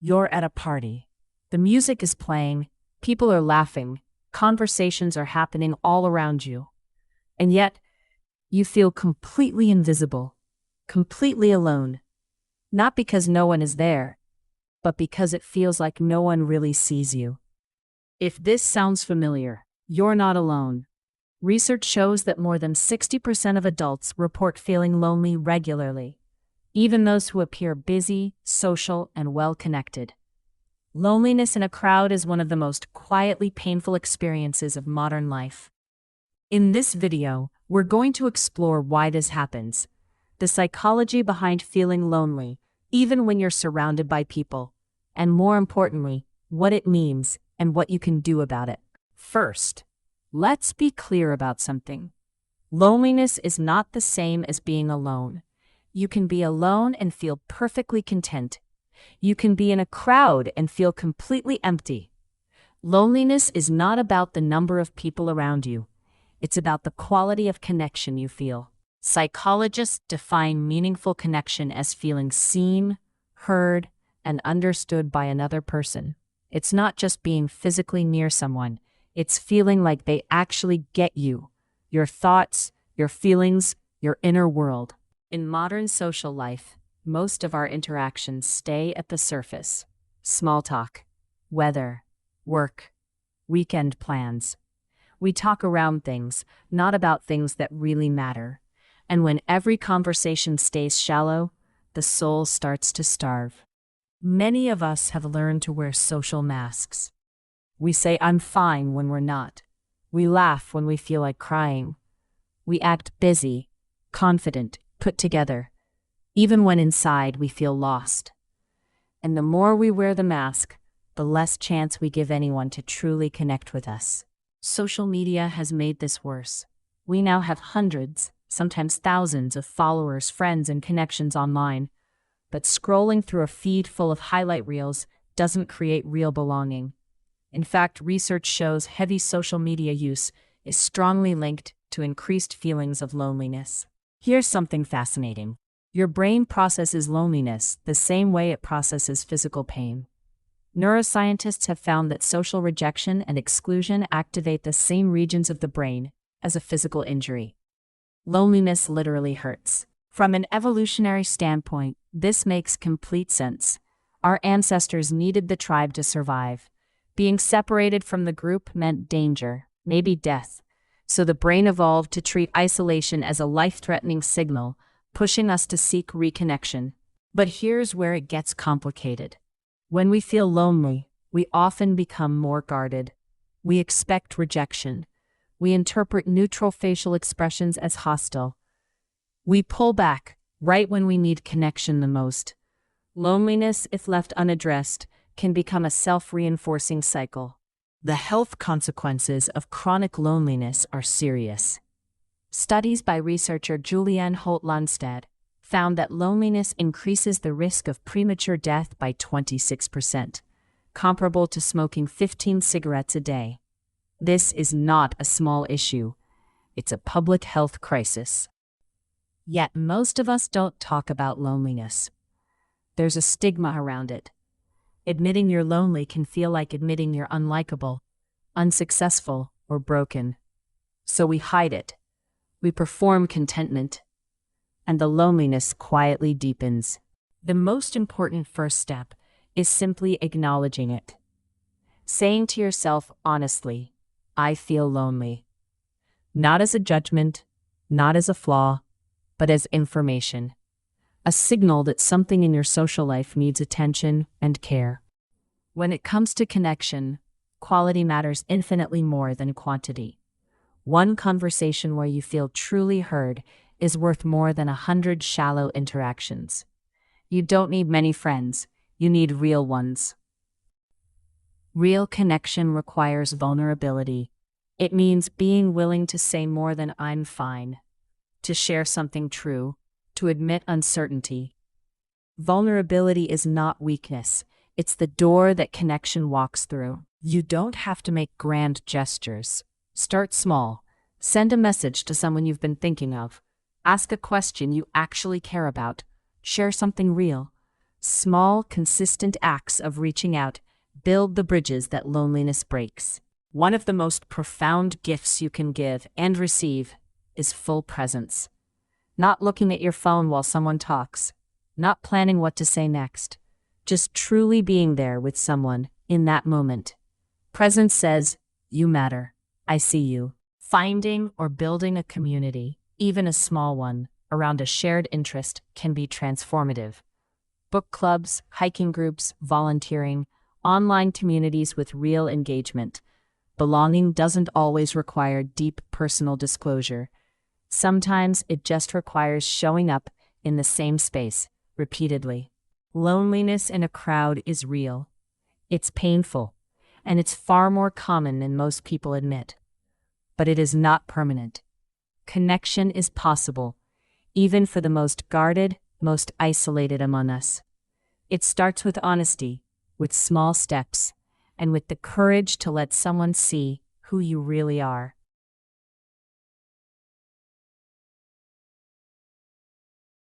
You're at a party. The music is playing, people are laughing, conversations are happening all around you. And yet, you feel completely invisible, completely alone. Not because no one is there, but because it feels like no one really sees you. If this sounds familiar, you're not alone. Research shows that more than 60% of adults report feeling lonely regularly, even those who appear busy, social, and well-connected. Loneliness in a crowd is one of the most quietly painful experiences of modern life. In this video, we're going to explore why this happens, the psychology behind feeling lonely, even when you're surrounded by people, and more importantly, what it means and what you can do about it. First, let's be clear about something. Loneliness is not the same as being alone. You can be alone and feel perfectly content. You can be in a crowd and feel completely empty. Loneliness is not about the number of people around you. It's about the quality of connection you feel. Psychologists define meaningful connection as feeling seen, heard, and understood by another person. It's not just being physically near someone. It's feeling like they actually get you, your thoughts, your feelings, your inner world. In modern social life, most of our interactions stay at the surface. Small talk, weather, work, weekend plans. We talk around things, not about things that really matter. And when every conversation stays shallow, the soul starts to starve. Many of us have learned to wear social masks. We say, "I'm fine," when we're not. We laugh when we feel like crying. We act busy, confident, put together, even when inside we feel lost. And the more we wear the mask, the less chance we give anyone to truly connect with us. Social media has made this worse. We now have hundreds, sometimes thousands of followers, friends, and connections online. But scrolling through a feed full of highlight reels doesn't create real belonging. In fact, research shows heavy social media use is strongly linked to increased feelings of loneliness. Here's something fascinating. Your brain processes loneliness the same way it processes physical pain. Neuroscientists have found that social rejection and exclusion activate the same regions of the brain as a physical injury. Loneliness literally hurts. From an evolutionary standpoint, this makes complete sense. Our ancestors needed the tribe to survive. Being separated from the group meant danger, maybe death. So the brain evolved to treat isolation as a life-threatening signal, pushing us to seek reconnection. But here's where it gets complicated. When we feel lonely, we often become more guarded. We expect rejection. We interpret neutral facial expressions as hostile. We pull back right when we need connection the most. Loneliness, if left unaddressed, can become a self-reinforcing cycle. The health consequences of chronic loneliness are serious. Studies by researcher Julianne Holt-Lunstad found that loneliness increases the risk of premature death by 26%, comparable to smoking 15 cigarettes a day. This is not a small issue. It's a public health crisis. Yet most of us don't talk about loneliness. There's a stigma around it. Admitting you're lonely can feel like admitting you're unlikable, unsuccessful, or broken. So we hide it. We perform contentment. And the loneliness quietly deepens. The most important first step is simply acknowledging it. Saying to yourself honestly, "I feel lonely." Not as a judgment, not as a flaw, but as information. A signal that something in your social life needs attention and care. When it comes to connection, quality matters infinitely more than quantity. One conversation where you feel truly heard is worth more than 100 shallow interactions. You don't need many friends, you need real ones. Real connection requires vulnerability. It means being willing to say more than "I'm fine," to share something true, to admit uncertainty. Vulnerability is not weakness. It's the door that connection walks through. You don't have to make grand gestures. Start small. Send a message to someone you've been thinking of. Ask a question you actually care about. Share something real. Small, consistent acts of reaching out build the bridges that loneliness breaks. One of the most profound gifts you can give and receive is full presence. Not looking at your phone while someone talks, not planning what to say next, just truly being there with someone in that moment. Presence says, "You matter. I see you." Finding or building a community, even a small one, around a shared interest can be transformative. Book clubs, hiking groups, volunteering, online communities with real engagement. Belonging doesn't always require deep personal disclosure. Sometimes it just requires showing up in the same space repeatedly. Loneliness in a crowd is real. It's painful, and it's far more common than most people admit. But it is not permanent. Connection is possible, even for the most guarded, most isolated among us. It starts with honesty, with small steps, and with the courage to let someone see who you really are.